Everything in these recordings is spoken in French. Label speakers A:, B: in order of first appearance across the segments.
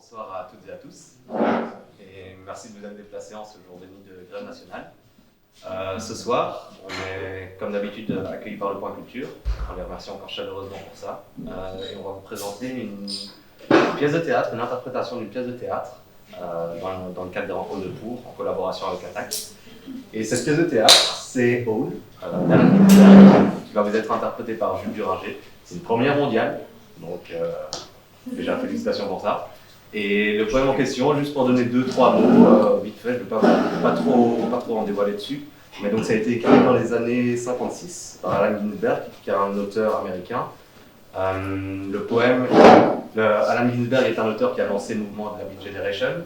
A: Bonsoir à toutes et à tous, et merci de vous être déplacés en ce jour béni de grève nationale. Ce soir, on est comme d'habitude accueillis par le Point Culture, on les remercie encore chaleureusement pour ça, et on va vous présenter une pièce de théâtre, une interprétation d'une pièce de théâtre, dans le cadre des rencontres de Pour, en collaboration avec Attaque. Et cette pièce de théâtre, c'est Hall, d'Alain Ginsberg, qui va vous être interprétée par Jules Duringer. C'est une première mondiale, donc déjà félicitations pour ça. Et le poème en question, juste pour donner 2-3 mots, vite fait, je ne vais pas trop en dévoiler dessus, mais donc ça a été écrit dans les années 56 par Allen Ginsberg, qui est un auteur américain. Le poème, Allen Ginsberg est un auteur qui a lancé le mouvement de la Beat Generation,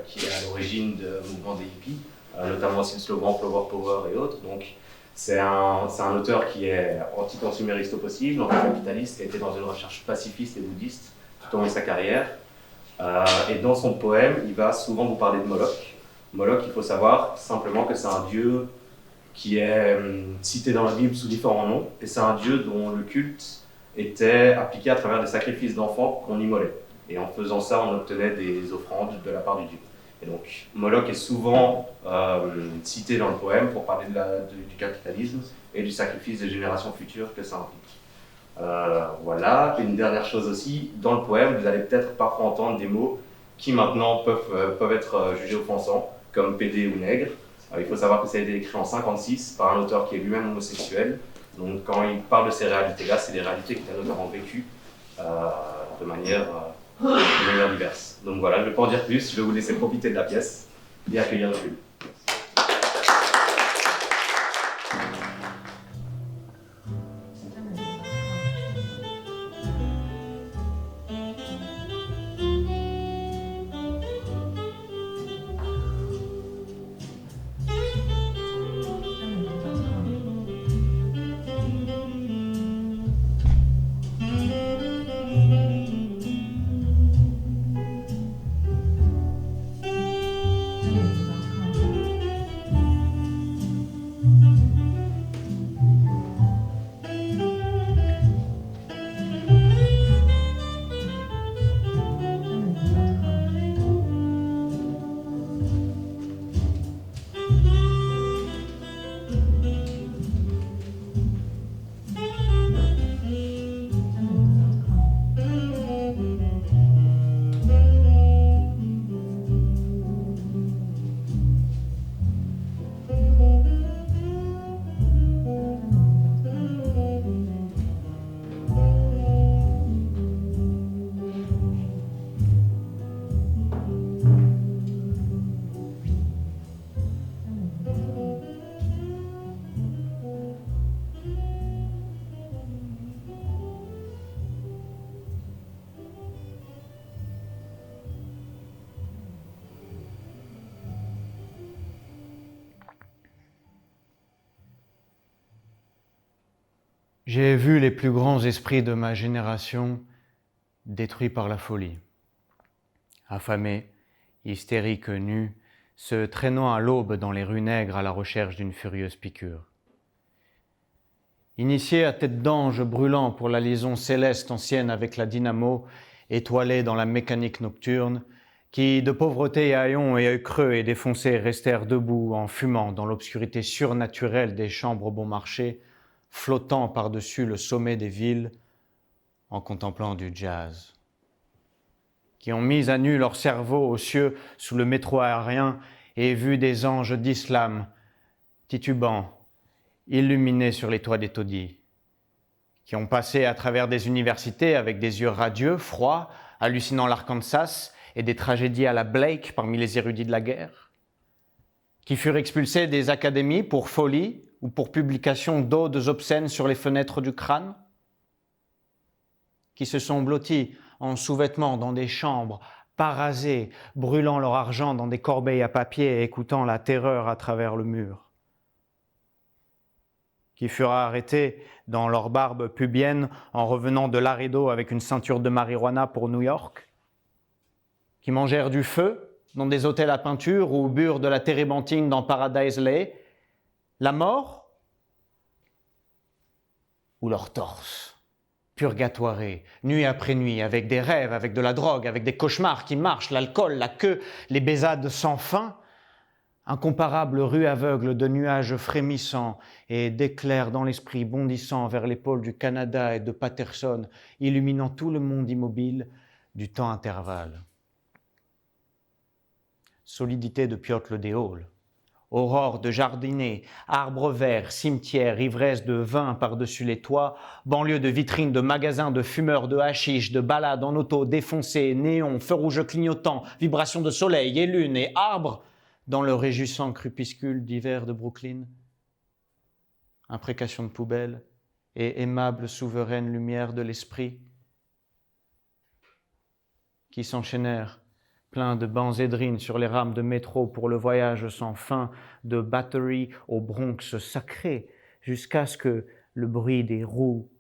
A: qui est à l'origine du mouvement des hippies, notamment aussi le slogan Flower Power et autres. Donc c'est un auteur qui est anti-consumériste au possible, anti-capitaliste, qui a été dans une recherche pacifiste et bouddhiste tout au long de sa carrière. Et dans son poème, il va souvent vous parler de Moloch. Moloch, il faut savoir simplement que c'est un dieu qui est cité dans la Bible sous différents noms, et c'est un dieu dont le culte était appliqué à travers des sacrifices d'enfants qu'on immolait. Et en faisant ça, on obtenait des offrandes de la part du dieu. Et donc, Moloch est souvent cité dans le poème pour parler du capitalisme et du sacrifice des générations futures que ça implique. Voilà, une dernière chose aussi, dans le poème, vous allez peut-être parfois entendre des mots qui maintenant peuvent être jugés offensants, comme pédé ou nègre. Il faut savoir que ça a été écrit en 1956 par un auteur qui est lui-même homosexuel. Donc quand il parle de ces réalités-là, c'est des réalités qu'il a notamment vécues de manière diverse. Donc voilà, je ne vais pas en dire plus, je vais vous laisser profiter de la pièce et accueillir Jules.
B: J'ai vu les plus grands esprits de ma génération détruits par la folie. Affamés, hystériques, nus, se traînant à l'aube dans les rues nègres à la recherche d'une furieuse piqûre. Initiés à tête d'ange brûlant pour la liaison céleste ancienne avec la dynamo, étoilée dans la mécanique nocturne, qui, de pauvreté et haillons et œils creux et défoncés, restèrent debout en fumant dans l'obscurité surnaturelle des chambres bon marché, flottant par-dessus le sommet des villes en contemplant du jazz. Qui ont mis à nu leur cerveau aux cieux sous le métro aérien et vu des anges d'islam titubants, illuminés sur les toits des taudis. Qui ont passé à travers des universités avec des yeux radieux, froids, hallucinant l'Arkansas et des tragédies à la Blake parmi les érudits de la guerre. Qui furent expulsés des académies pour folie ou pour publication d'odes obscènes sur les fenêtres du crâne, qui se sont blottis en sous-vêtements dans des chambres, parasés, brûlant leur argent dans des corbeilles à papier et écoutant la terreur à travers le mur, qui furent arrêtés dans leur barbe pubienne en revenant de Laredo avec une ceinture de marijuana pour New York, qui mangèrent du feu dans des hôtels à peinture ou burent de la térébenthine dans Paradise Lay, la mort ou leur torse. purgatoire, nuit après nuit, avec des rêves, avec de la drogue, avec des cauchemars qui marchent, l'alcool, la queue, les baisades sans fin, incomparable rue aveugle de nuages frémissants et d'éclairs dans l'esprit bondissant vers les pôles du Canada et de Patterson, illuminant tout le monde immobile du temps intervalle. Solidité de Piotle des Halles, aurore de jardiniers, arbres verts, cimetières, ivresse de vin par-dessus les toits, banlieue de vitrines, de magasins, de fumeurs, de hashish, de balades en auto défoncées, néons, feux rouges clignotants, vibrations de soleil et lune et arbres dans le réjouissant crépuscule d'hiver de Brooklyn. Imprécation de poubelle et aimable souveraine lumière de l'esprit qui s'enchaînèrent plein de benzédrine sur les rames de métro pour le voyage sans fin de Battery au Bronx sacré, jusqu'à ce que le bruit des roues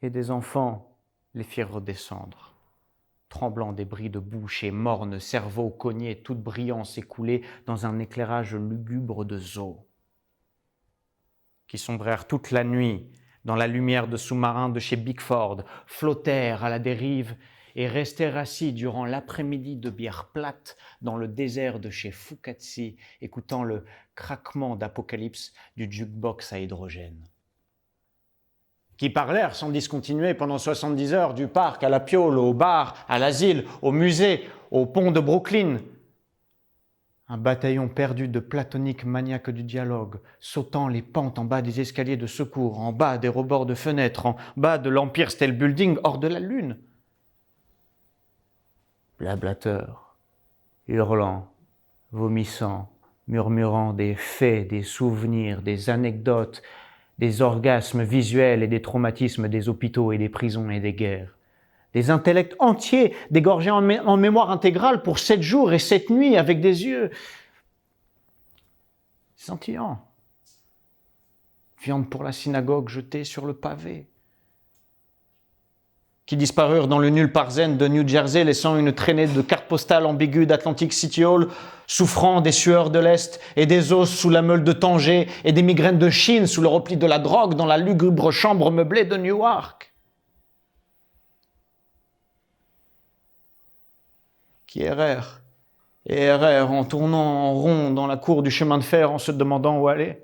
B: et des enfants les fit redescendre. Tremblant des bris de bouche et morne, cerveau cogné, toute brillance écoulée dans un éclairage lugubre de zoo, qui sombrèrent toute la nuit dans la lumière de sous-marins de chez Bickford, flottèrent à la dérive et restèrent assis durant l'après-midi de bière plate dans le désert de chez Fukatsi, écoutant le craquement d'apocalypse du jukebox à hydrogène. Qui parlèrent sans discontinuer pendant 70 heures du parc à la Piole, au bar, à l'asile, au musée, au pont de Brooklyn. Un bataillon perdu de platoniques maniaques du dialogue, sautant les pentes en bas des escaliers de secours, en bas des rebords de fenêtres, en bas de l'Empire State Building, hors de la Lune. Blablateurs, hurlant, vomissant, murmurant des faits, des souvenirs, des anecdotes, des orgasmes visuels et des traumatismes des hôpitaux et des prisons et des guerres. Des intellects entiers dégorgés en mémoire intégrale pour 7 jours et 7 nuits avec des yeux scintillants. Viande pour la synagogue jetée sur le pavé. Qui disparurent dans le nulle part zen de New Jersey, laissant une traînée de cartes postales ambiguës d'Atlantic City Hall, souffrant des sueurs de l'Est et des os sous la meule de Tanger et des migraines de Chine sous le repli de la drogue dans la lugubre chambre meublée de Newark. Qui errèrent et errèrent en tournant en rond dans la cour du chemin de fer en se demandant où aller.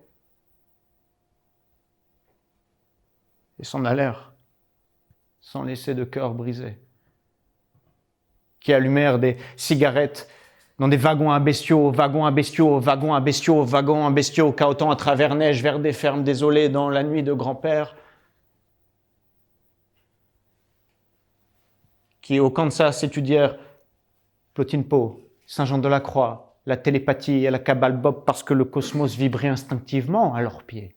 B: Et s'en allèrent, sans laisser de cœur brisé. Qui allumèrent des cigarettes dans des wagons à bestiaux, wagons à bestiaux, wagons à bestiaux, wagons à bestiaux, cahotant à travers neige vers des fermes désolées dans la nuit de grand-père. Qui au Kansas étudièrent Plotinpo, Saint-Jean-de-la-Croix, la télépathie et la cabale Bob parce que le cosmos vibrait instinctivement à leurs pieds.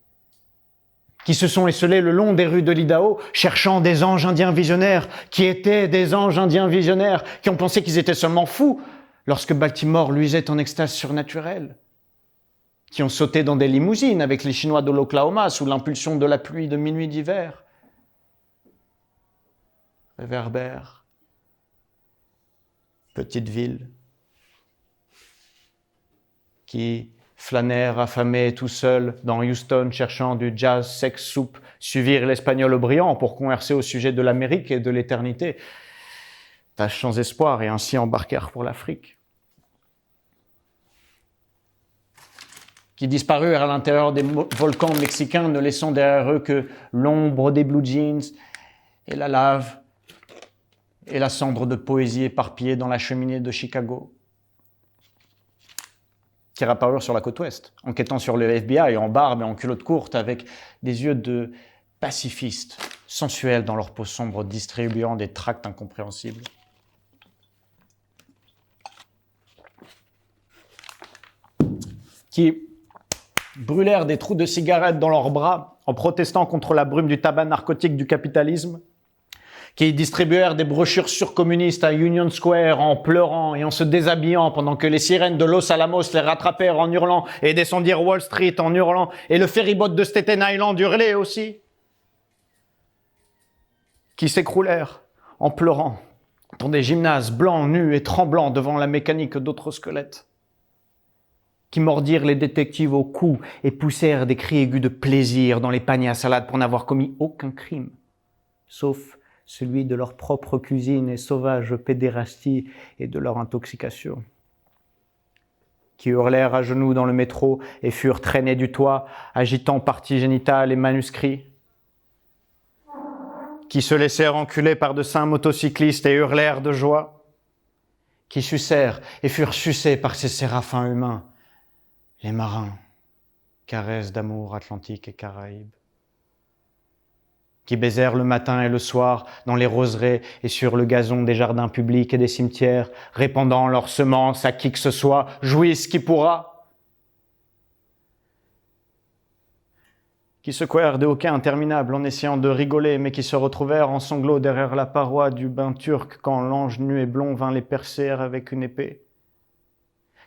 B: Qui se sont esselés le long des rues de l'Idaho, cherchant des anges indiens visionnaires, qui étaient des anges indiens visionnaires, qui ont pensé qu'ils étaient seulement fous lorsque Baltimore luisait en extase surnaturelle, qui ont sauté dans des limousines avec les Chinois de l'Oklahoma sous l'impulsion de la pluie de minuit d'hiver. Réverbère, petite ville, qui flânèrent affamés tout seuls dans Houston cherchant du jazz sex soup, suivirent l'espagnol au brillant pour converser au sujet de l'Amérique et de l'éternité, tâche sans espoir et ainsi embarquèrent pour l'Afrique. Qui disparurent à l'intérieur des volcans mexicains, ne laissant derrière eux que l'ombre des blue jeans et la lave et la cendre de poésie éparpillée dans la cheminée de Chicago. Qui réapparurent sur la côte ouest, enquêtant sur le FBI en barbe et en culotte courte, avec des yeux de pacifistes, sensuels dans leur peau sombre, distribuant des tracts incompréhensibles. Qui brûlèrent des trous de cigarettes dans leurs bras en protestant contre la brume du tabac narcotique du capitalisme, qui distribuèrent des brochures surcommunistes à Union Square en pleurant et en se déshabillant pendant que les sirènes de Los Alamos les rattrapèrent en hurlant et descendirent Wall Street en hurlant et le ferryboat de Staten Island hurlait aussi. Qui s'écroulèrent en pleurant dans des gymnases blancs, nus et tremblants devant la mécanique d'autres squelettes. Qui mordirent les détectives au cou et poussèrent des cris aigus de plaisir dans les paniers à salade pour n'avoir commis aucun crime. sauf celui de leur propre cuisine et sauvage pédérastie et de leur intoxication. Qui hurlèrent à genoux dans le métro et furent traînés du toit, agitant parties génitales et manuscrits. Qui se laissèrent enculer par de saints motocyclistes et hurlèrent de joie. Qui sucèrent et furent sucés par ces séraphins humains, les marins, caresses d'amour Atlantique et Caraïbes. Qui baisèrent le matin et le soir dans les roseraies et sur le gazon des jardins publics et des cimetières, répandant leurs semences à qui que ce soit, jouisse qui pourra. Qui secouèrent des hoquets interminables en essayant de rigoler, mais qui se retrouvèrent en sanglots derrière la paroi du bain turc quand l'ange nu et blond vint les percer avec une épée.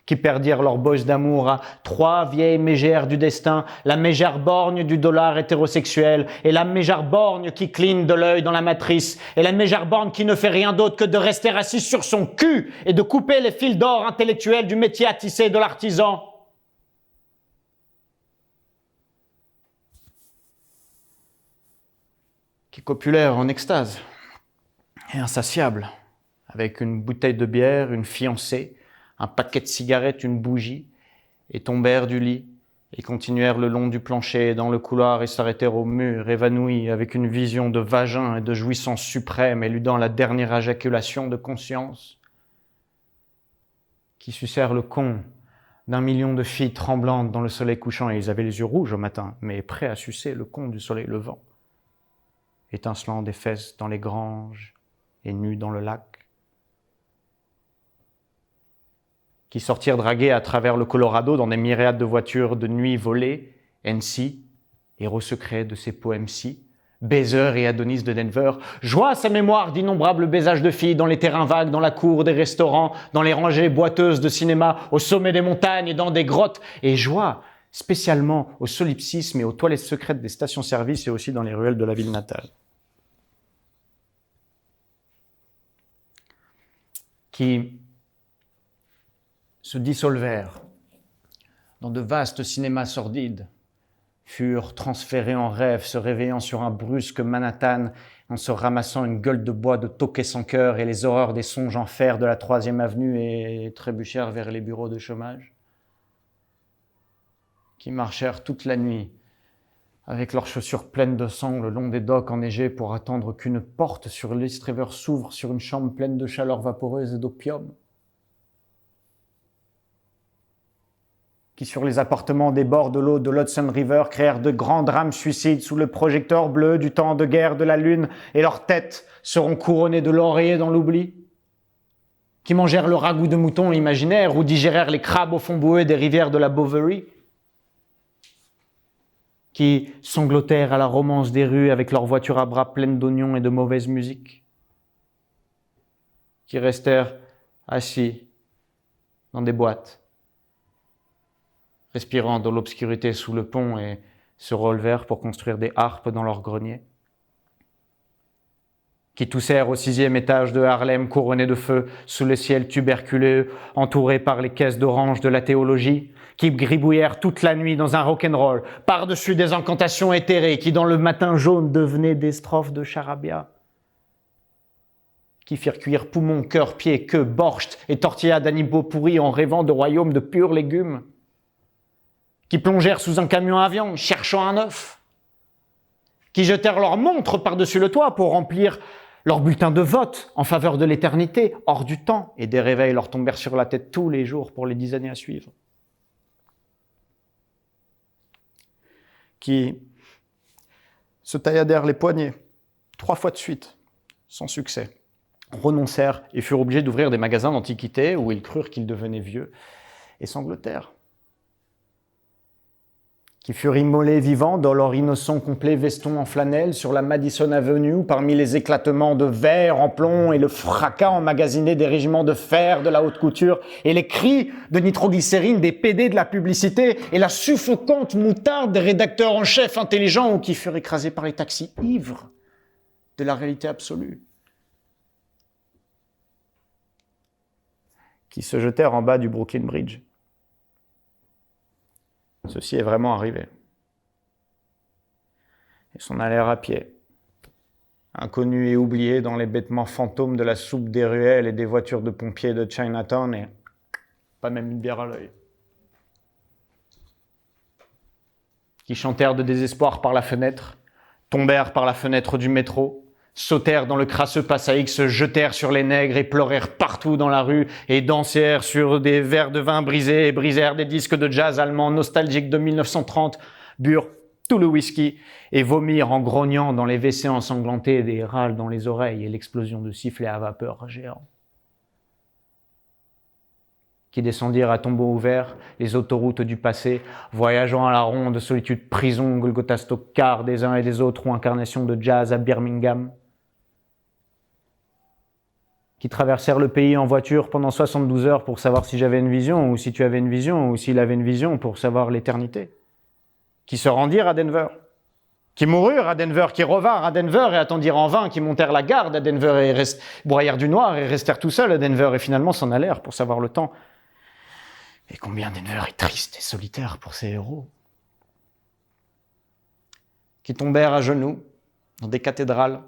B: Qui perdirent leur bosse d'amour à 3 vieilles mégères du destin, la mégère borgne du dollar hétérosexuel, et la mégère borgne qui cligne de l'œil dans la matrice, et la mégère borgne qui ne fait rien d'autre que de rester assis sur son cul et de couper les fils d'or intellectuels du métier à tisser de l'artisan. Qui copulèrent en extase et insatiables, avec une bouteille de bière, une fiancée, un paquet de cigarettes, une bougie, et tombèrent du lit, et continuèrent le long du plancher, dans le couloir, et s'arrêtèrent au mur, évanouis, avec une vision de vagin et de jouissance suprême, éludant la dernière éjaculation de conscience. Qui sucèrent le con d'1 million de filles tremblantes dans le soleil couchant, et ils avaient les yeux rouges au matin, mais prêts à sucer le con du soleil levant, étincelant des fesses dans les granges et nus dans le lac. Qui sortirent draguer à travers le Colorado dans des myriades de voitures de nuit volées, NC, héros secret de ses poèmes-ci, Baiser et Adonis de Denver, joie à sa mémoire d'innombrables baisages de filles dans les terrains vagues, dans la cour des restaurants, dans les rangées boiteuses de cinéma, au sommet des montagnes et dans des grottes, et joie spécialement au solipsisme et aux toilettes secrètes des stations-service et aussi dans les ruelles de la ville natale. Qui se dissolvèrent dans de vastes cinémas sordides, furent transférés en rêve, se réveillant sur un brusque Manhattan, en se ramassant une gueule de bois de toquet sans cœur et les horreurs des songes en fer de la 3e avenue et trébuchèrent vers les bureaux de chômage, qui marchèrent toute la nuit avec leurs chaussures pleines de sang le long des docks enneigés pour attendre qu'une porte sur l'East River s'ouvre sur une chambre pleine de chaleur vaporeuse et d'opium, qui sur les appartements des bords de l'eau de l'Hudson River créèrent de grands drames suicides sous le projecteur bleu du temps de guerre de la lune, et leurs têtes seront couronnées de lauriers dans l'oubli, qui mangèrent le ragoût de mouton imaginaire ou digérèrent les crabes au fond boueux des rivières de la Bovary, qui sanglotèrent à la romance des rues avec leurs voitures à bras pleines d'oignons et de mauvaise musique, qui restèrent assis dans des boîtes, respirant dans l'obscurité sous le pont et se relevèrent pour construire des harpes dans leur grenier, qui toussèrent au 6e étage de Harlem couronné de feu sous le ciel tuberculeux entouré par les caisses d'orange de la théologie, qui gribouillèrent toute la nuit dans un rock'n'roll par-dessus des incantations éthérées qui dans le matin jaune devenaient des strophes de charabia, qui firent cuire poumons, cœurs, pieds, queues, borscht et tortillas d'animaux pourris en rêvant de royaumes de purs légumes, qui plongèrent sous un camion à viande cherchant un œuf, qui jetèrent leurs montres par-dessus le toit pour remplir leur bulletin de vote en faveur de l'éternité, hors du temps, et des réveils leur tombèrent sur la tête tous les jours pour les 10 années à suivre. Qui se tailladèrent les poignets 3 fois de suite, sans succès, renoncèrent et furent obligés d'ouvrir des magasins d'antiquités où ils crurent qu'ils devenaient vieux et sanglotèrent, qui furent immolés vivants dans leur innocent complet veston en flanelle sur la Madison Avenue parmi les éclatements de verre en plomb et le fracas emmagasiné des régiments de fer de la haute couture et les cris de nitroglycérine des PD de la publicité et la suffocante moutarde des rédacteurs en chef intelligents ou qui furent écrasés par les taxis ivres de la réalité absolue, qui se jetèrent en bas du Brooklyn Bridge. Ceci est vraiment arrivé. Ils s'en allèrent à pied, inconnu et oublié dans les bêtements fantômes de la soupe des ruelles et des voitures de pompiers de Chinatown, et pas même une bière à l'œil. Qui chantèrent de désespoir par la fenêtre, tombèrent par la fenêtre du métro, sautèrent dans le crasseux Passaïque, se jetèrent sur les nègres et pleurèrent partout dans la rue et dansèrent sur des verres de vin brisés et brisèrent des disques de jazz allemands nostalgiques de 1930, burent tout le whisky et vomirent en grognant dans les WC ensanglantés des râles dans les oreilles et l'explosion de sifflets à vapeur géants. Qui descendirent à tombeau ouvert les autoroutes du passé, voyageant à la ronde, solitude, prison, Golgotha Stockard des uns et des autres ou incarnation de jazz à Birmingham. Qui traversèrent le pays en voiture pendant 72 heures pour savoir si j'avais une vision, ou si tu avais une vision, ou s'il avait une vision pour savoir l'éternité. Qui se rendirent à Denver, qui moururent à Denver, qui revinrent à Denver et attendirent en vain, qui montèrent la garde à Denver et broyèrent du noir et restèrent tout seuls à Denver et finalement s'en allèrent pour savoir le temps. Et combien Denver est triste et solitaire pour ses héros. Qui tombèrent à genoux dans des cathédrales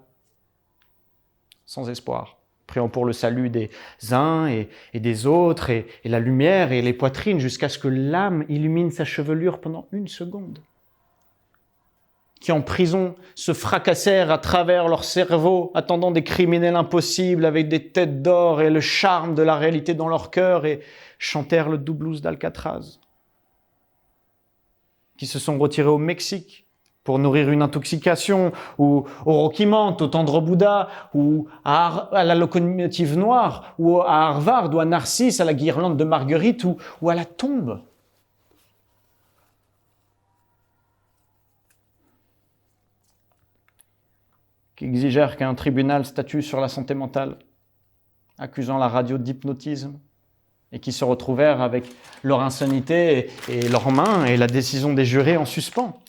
B: sans espoir, priant pour le salut des uns et des autres, et la lumière et les poitrines, jusqu'à ce que l'âme illumine sa chevelure pendant 1 seconde. Qui en prison se fracassèrent à travers leur cerveau, attendant des criminels impossibles avec des têtes d'or et le charme de la réalité dans leur cœur, et chantèrent le doux blues d'Alcatraz. Qui se sont retirés au Mexique pour nourrir une intoxication, ou au Rocky Mount, au Tendre Bouddha, ou à la locomotive noire, ou à Harvard, ou à Narcisse, à la guirlande de Marguerite, ou à la tombe. Qui exigèrent qu'un tribunal statue sur la santé mentale, accusant la radio d'hypnotisme, et qui se retrouvèrent avec leur insanité et leurs mains et la décision des jurés en suspens.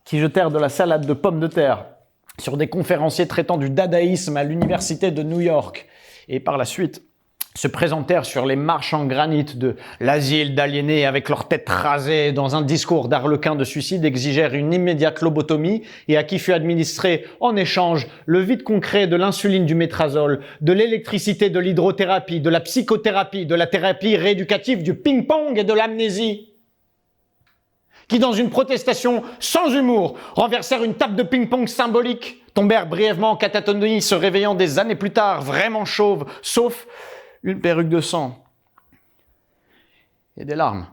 B: Qui jetèrent de la salade de pommes de terre sur des conférenciers traitant du dadaïsme à l'université de New York, et par la suite se présentèrent sur les marches en granit de l'asile d'aliénés avec leur tête rasée dans un discours d'arlequin de suicide, exigèrent une immédiate lobotomie et à qui fut administré en échange le vide concret de l'insuline, du métrazole, de l'électricité, de l'hydrothérapie, de la psychothérapie, de la thérapie rééducative, du ping-pong et de l'amnésie. Qui, dans une protestation sans humour, renversèrent une table de ping-pong symbolique, tombèrent brièvement en catatonie, se réveillant des années plus tard, vraiment chauves, sauf une perruque de sang, et des larmes,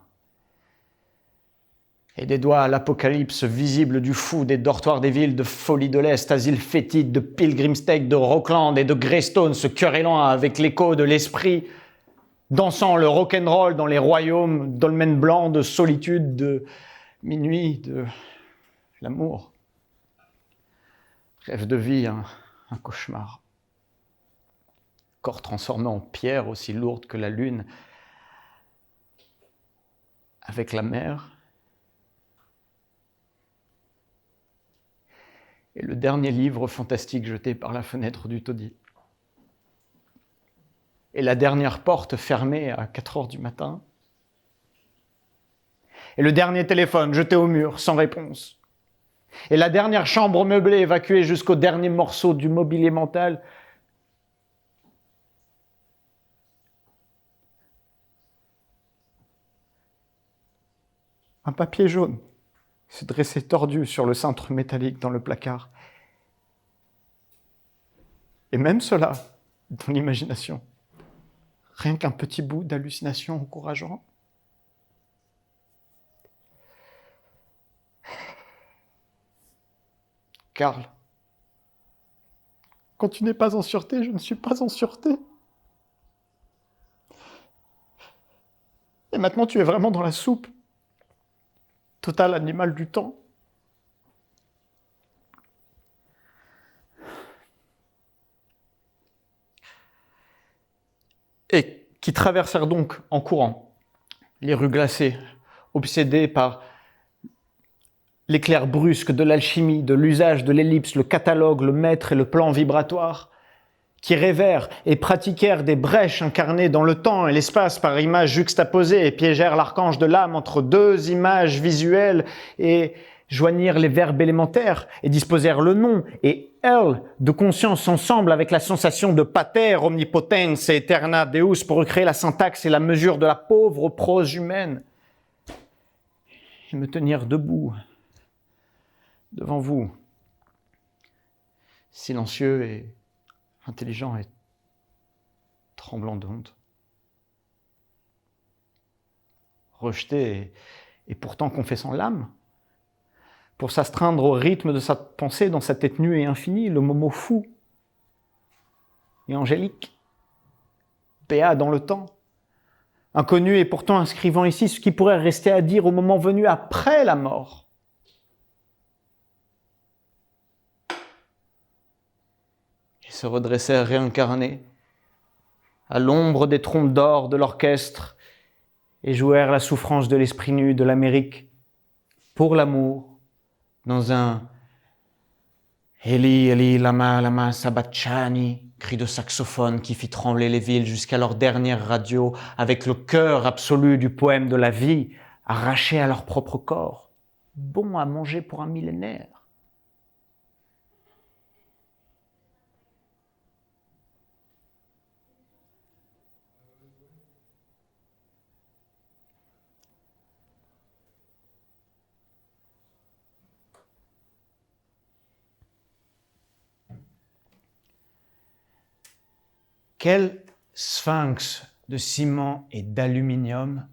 B: et des doigts à l'apocalypse visible du fou des dortoirs des villes de Folie de l'Est, Asile Fétide, de Pilgrim State, de Rockland et de Greystone, se querellant avec l'écho de l'esprit, dansant le rock'n'roll dans les royaumes dolmens blancs de solitude, de minuit, de l'amour. Rêve de vie, un cauchemar. Corps transformé en pierre aussi lourde que la lune, avec la mer. Et le dernier livre fantastique jeté par la fenêtre du taudis. Et la dernière porte fermée à 4 heures du matin. Et le dernier téléphone jeté au mur sans réponse. Et la dernière chambre meublée évacuée jusqu'au dernier morceau du mobilier mental. Un papier jaune se dressait tordu sur le cintre métallique dans le placard. Et même cela, dans l'imagination, rien qu'un petit bout d'hallucination encourageant. Karl, quand tu n'es pas en sûreté, je ne suis pas en sûreté. Et maintenant, tu es vraiment dans la soupe. Total animal du temps. Et qui traversèrent donc en courant les rues glacées, obsédés par l'éclair brusque de l'alchimie, de l'usage de l'ellipse, le catalogue, le mètre et le plan vibratoire, qui rêvèrent et pratiquèrent des brèches incarnées dans le temps et l'espace par images juxtaposées et piégèrent l'archange de l'âme entre deux images visuelles et joignirent les verbes élémentaires et disposèrent le nom et elle de conscience ensemble avec la sensation de pater omnipotens et eterna deus pour recréer la syntaxe et la mesure de la pauvre prose humaine et me tenir debout devant vous, silencieux et intelligent et tremblant de honte, rejeté et pourtant confessant l'âme, pour s'astreindre au rythme de sa pensée dans sa tête nue et infinie, le momo fou et angélique, béat dans le temps, inconnu et pourtant inscrivant ici ce qui pourrait rester à dire au moment venu après la mort. Ils se redressèrent réincarnés, à l'ombre des trompes d'or de l'orchestre, et jouèrent la souffrance de l'esprit nu de l'Amérique, pour l'amour, dans un « Eli, Eli, lama, lama, sabachthani » cri de saxophone qui fit trembler les villes jusqu'à leur dernière radio, avec le cœur absolu du poème de la vie, arraché à leur propre corps, bon à manger pour un millénaire. Quel sphinx de ciment et d'aluminium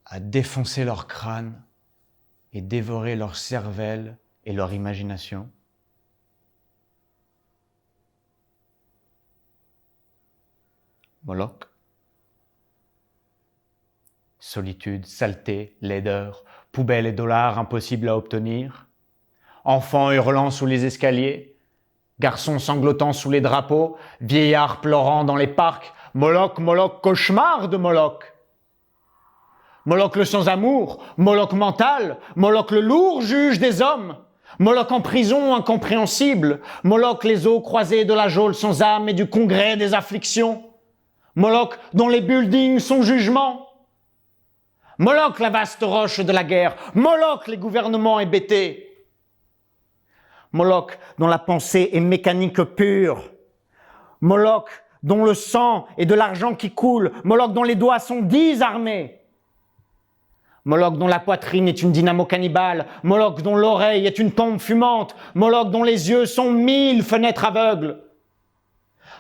B: a défoncé leur crâne et dévoré leur cervelle et leur imagination? Moloch. Solitude, saleté, laideur, poubelle et dollars impossibles à obtenir. Enfants hurlant sous les escaliers. Garçons sanglotant sous les drapeaux, vieillards pleurant dans les parcs, Moloch, Moloch, cauchemar de Moloch. Moloch le sans-amour, Moloch mental, Moloch le lourd juge des hommes, Moloch en prison incompréhensible, Moloch les os croisés de la geôle sans âme et du congrès des afflictions, Moloch dont les buildings sont jugement, Moloch la vaste roche de la guerre, Moloch les gouvernements hébétés, Moloch dont la pensée est mécanique pure, Moloch dont le sang est de l'argent qui coule, Moloch dont les doigts sont 10 armées, Moloch dont la poitrine est une dynamo cannibale, Moloch dont l'oreille est une tombe fumante, Moloch dont les yeux sont 1000 fenêtres aveugles,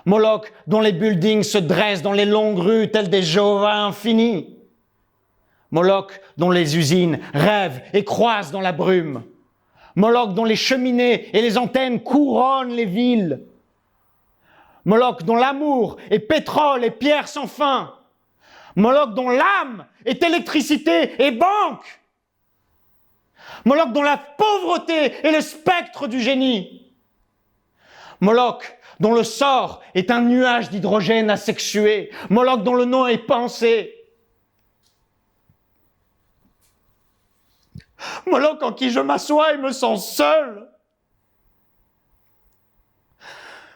B: Moloch dont les buildings se dressent dans les longues rues telles des Jéhovah infinis, Moloch dont les usines rêvent et croissent dans la brume, Moloch dont les cheminées et les antennes couronnent les villes. Moloch dont l'amour est pétrole et pierre sans fin. Moloch dont l'âme est électricité et banque. Moloch dont la pauvreté est le spectre du génie. Moloch dont le sort est un nuage d'hydrogène asexué. Moloch dont le nom est pensée. Moloch en qui je m'assois et me sens seul.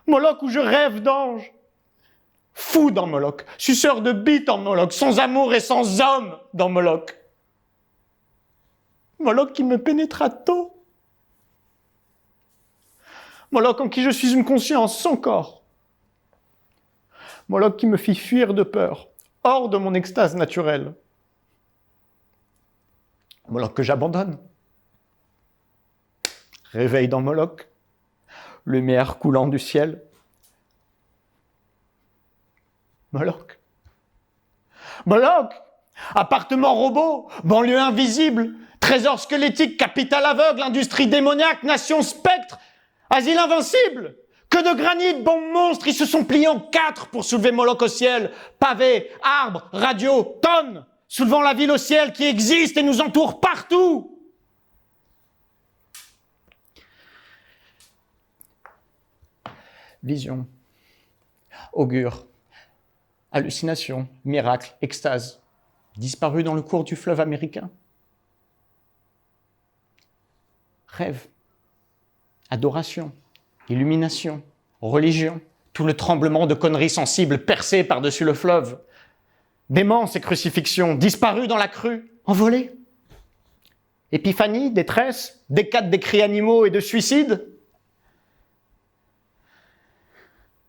B: Moloch où je rêve d'ange. Fou dans Moloch, suceur de bites en Moloch, sans amour et sans homme dans Moloch. Moloch qui me pénétra tôt. Moloch en qui je suis une conscience sans corps. Moloch qui me fit fuir de peur, hors de mon extase naturelle. Moloch que j'abandonne. Réveil dans Moloch, lumière coulant du ciel. Moloch. Moloch, appartement robot, banlieue invisible, trésor squelettique, capitale aveugle, industrie démoniaque, nation spectre, asile invincible. Que de granit, bombes monstres, ils se sont pliés en 4 pour soulever Moloch au ciel. Pavés, arbres, radios, tonnes, soulevant la ville au ciel qui existe et nous entoure partout. Vision, augure, hallucination, miracle, extase, disparu dans le cours du fleuve américain. Rêve, adoration, illumination, religion, tout le tremblement de conneries sensibles percé par-dessus le fleuve. Démence et crucifixion, disparus dans la crue, envolés. Épiphanie, détresse, décade des cris animaux et de suicide.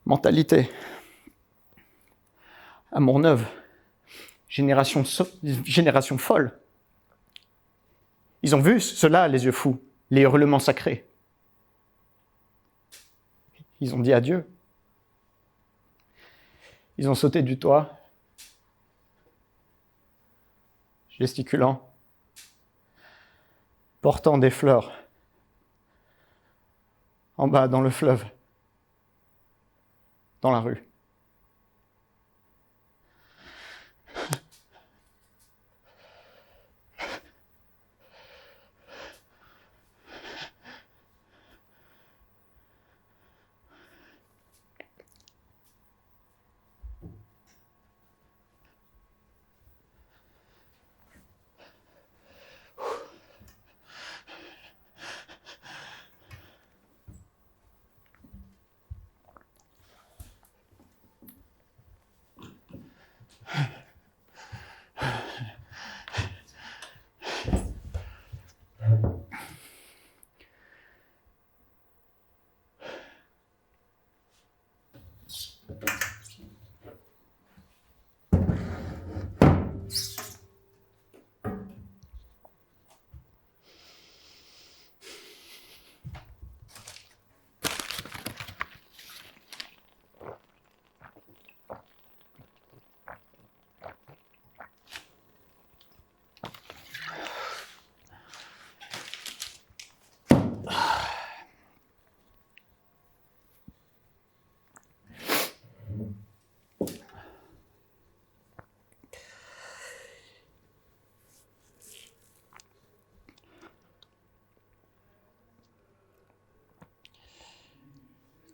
B: Mentalité. Amour neuve. Génération folle. Ils ont vu cela, les yeux fous, les hurlements sacrés. Ils ont dit adieu. Ils ont sauté du toit, gesticulant, portant des fleurs, en bas dans le fleuve, dans la rue.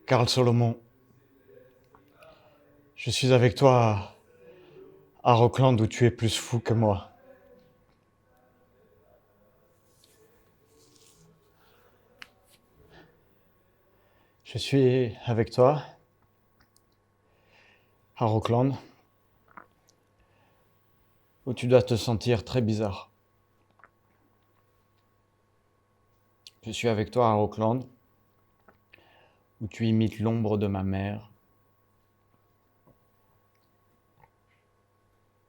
B: Karl Solomon, je suis avec toi à Rockland où tu es plus fou que moi. Je suis avec toi à Rockland où tu dois te sentir très bizarre. Je suis avec toi à Rockland où tu imites l'ombre de ma mère.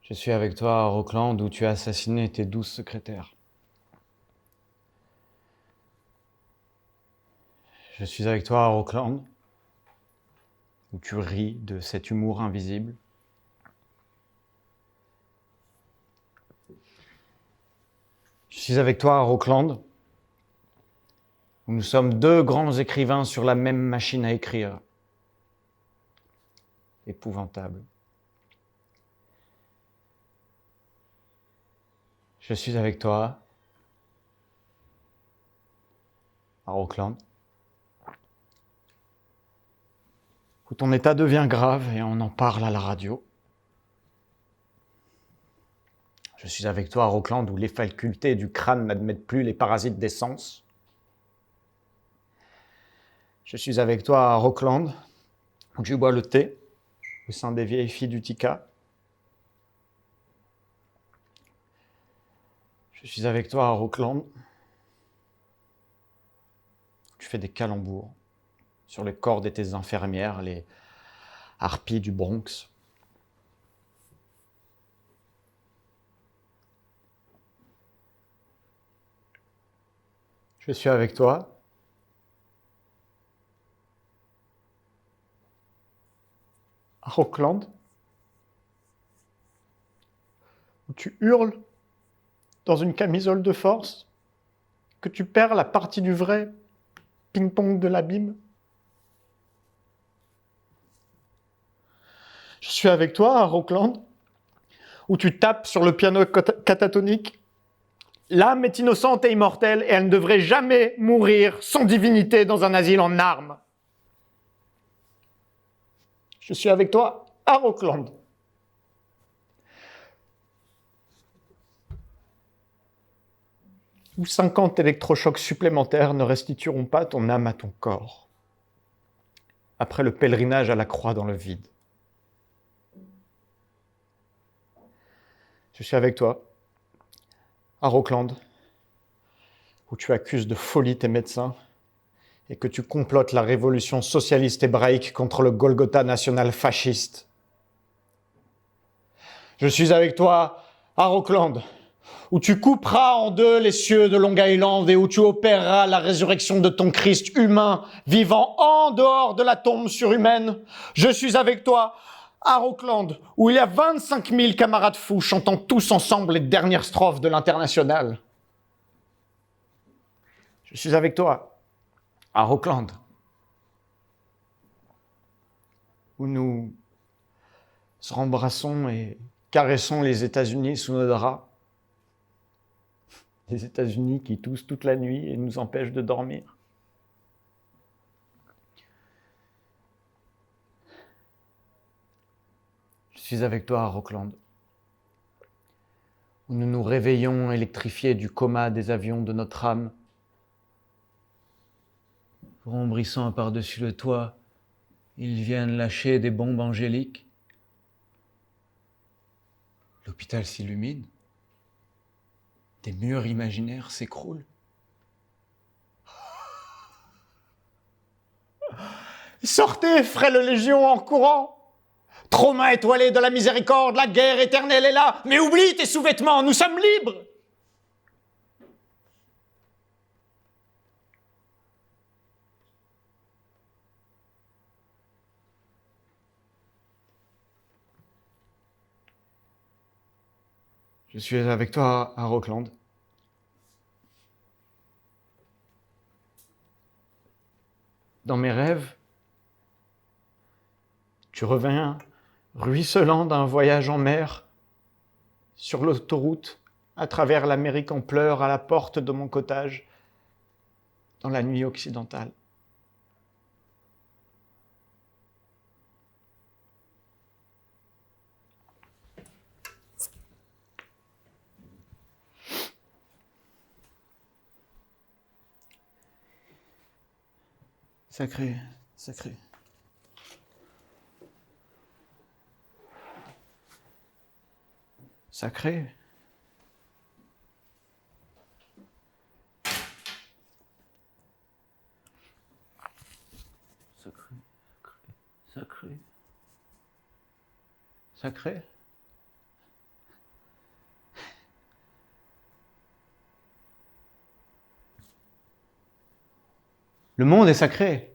B: Je suis avec toi à Rockland où tu as assassiné tes 12 secrétaires. Je suis avec toi à Rockland où tu ris de cet humour invisible. Je suis avec toi à Rockland où nous sommes deux grands écrivains sur la même machine à écrire. Épouvantable. Je suis avec toi à Rockland où ton état devient grave et on en parle à la radio. Je suis avec toi à Rockland où les facultés du crâne n'admettent plus les parasites des sens. Je suis avec toi à Rockland où tu bois le thé au sein des vieilles filles du Tika. Je suis avec toi à Rockland où tu fais des calembours sur les corps de tes infirmières, les harpies du Bronx. Je suis avec toi à Rockland où tu hurles dans une camisole de force que tu perds la partie du vrai ping-pong de l'abîme. Je suis avec toi à Rockland où tu tapes sur le piano catatonique. L'âme est innocente et immortelle et elle ne devrait jamais mourir sans divinité dans un asile en armes. Je suis avec toi à Rockland où 50 électrochocs supplémentaires ne restitueront pas ton âme à ton corps. après le pèlerinage à la croix dans le vide. Je suis avec toi, à Rockland, où tu accuses de folie tes médecins et que tu complotes la révolution socialiste hébraïque contre le Golgotha national fasciste. Je suis avec toi, à Rockland, où tu couperas en deux les cieux de Long Island et où tu opéreras la résurrection de ton Christ humain vivant en dehors de la tombe surhumaine. Je suis avec toi, à Rockland, où il y a 25 000 camarades fous chantant tous ensemble les dernières strophes de l'Internationale. Je suis avec toi, à Rockland, où nous embrassons et caressons les États-Unis sous nos draps. Les États-Unis qui toussent toute la nuit et nous empêchent de dormir. Je suis avec toi à Rockland, où nous nous réveillons électrifiés du coma des avions de notre âme, rembrissant par-dessus le toit, ils viennent lâcher des bombes angéliques. L'hôpital s'illumine, des murs imaginaires s'écroulent. Sortez, frêle légion, en courant! Trauma étoilé de la miséricorde, la guerre éternelle est là, mais oublie tes sous-vêtements, nous sommes libres! Je suis avec toi à Rockland. Dans mes rêves, tu reviens ruisselant d'un voyage en mer, sur l'autoroute, à travers l'Amérique en pleurs, à la porte de mon cottage, dans la nuit occidentale. Sacré, sacré. Sacré. Sacré, sacré, sacré. Le monde est sacré.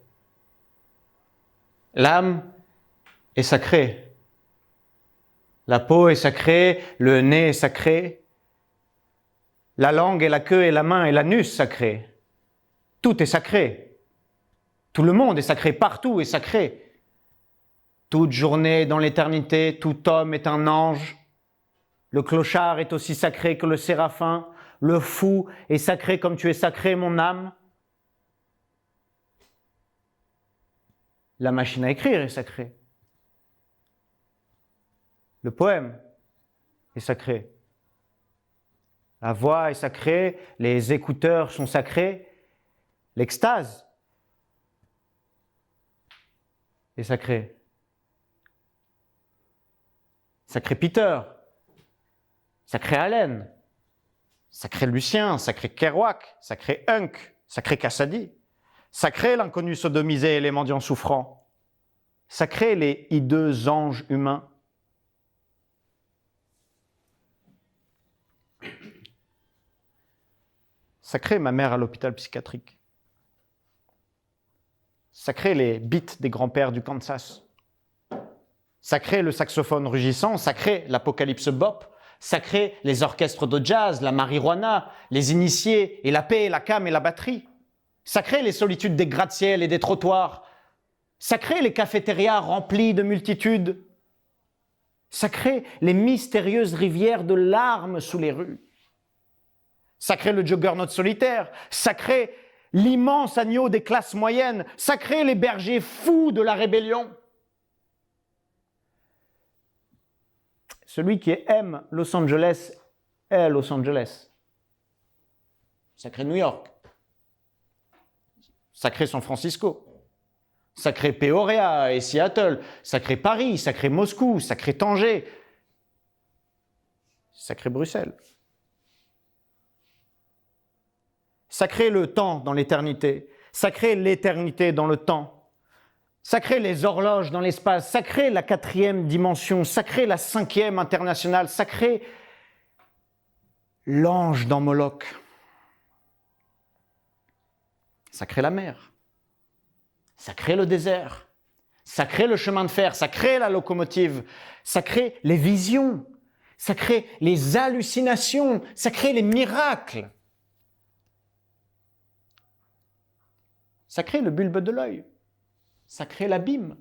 B: L'âme est sacrée. La peau est sacrée, le nez est sacré. La langue et la queue et la main et l'anus sacrés. Tout est sacré. Tout le monde est sacré, partout est sacré. Toute journée dans l'éternité, tout homme est un ange. Le clochard est aussi sacré que le séraphin. Le fou est sacré comme tu es sacré, mon âme. La machine à écrire est sacrée. Le poème est sacré. La voix est sacrée, les écouteurs sont sacrés, l'extase est sacrée. Sacré Peter, sacré Allen, sacré Lucien, sacré Kerouac, sacré Hunk, sacré Cassady. Sacré l'inconnu sodomisé et les mendiants souffrants. Sacré les hideux anges humains. Sacré ma mère à l'hôpital psychiatrique. Sacré les beats des grands-pères du Kansas. Sacré le saxophone rugissant, sacré l'apocalypse bop, sacré les orchestres de jazz, la marijuana, les initiés et la paix, la cam et la batterie. Sacré les solitudes des gratte-ciel et des trottoirs. Sacré les cafétérias remplies de multitudes. Sacré les mystérieuses rivières de larmes sous les rues. Sacré le juggernaut solitaire. Sacré l'immense agneau des classes moyennes. Sacré les bergers fous de la rébellion. Celui qui aime Los Angeles est Los Angeles. Sacré New York. Sacré San Francisco. Sacré Péoria et Seattle, sacré Paris, sacré Moscou, sacré Tanger, sacré Bruxelles. Sacré le temps dans l'éternité, sacré l'éternité dans le temps, sacré les horloges dans l'espace, sacré la 4e dimension, sacré la 5e internationale, sacré l'ange dans Moloch, sacré la mer, sacré le désert, sacré le chemin de fer, sacré la locomotive, sacré les visions, sacré les hallucinations, sacré les miracles, sacré le bulbe de l'œil, sacré l'abîme.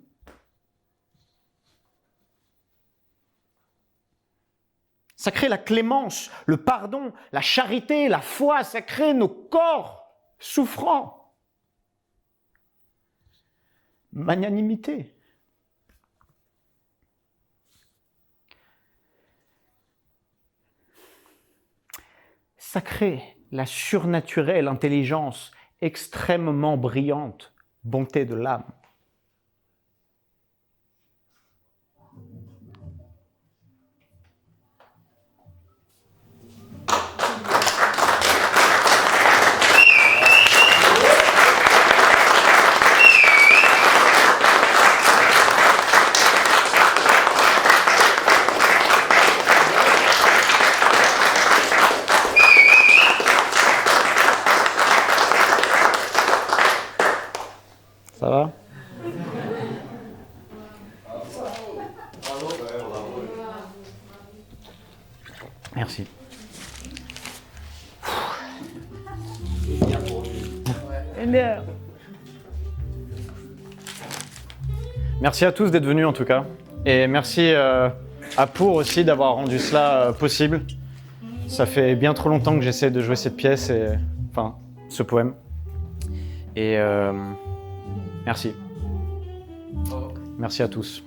B: Sacré la clémence, le pardon, la charité, la foi, sacré nos corps souffrants. Magnanimité. Sacré la surnaturelle intelligence extrêmement brillante, bonté de l'âme. Ça va? Merci. Merci à tous d'être venus en tout cas. Et merci à Pour aussi d'avoir rendu cela possible. Ça fait bien trop longtemps que j'essaie de jouer cette pièce, enfin ce poème. Et merci. Merci à tous.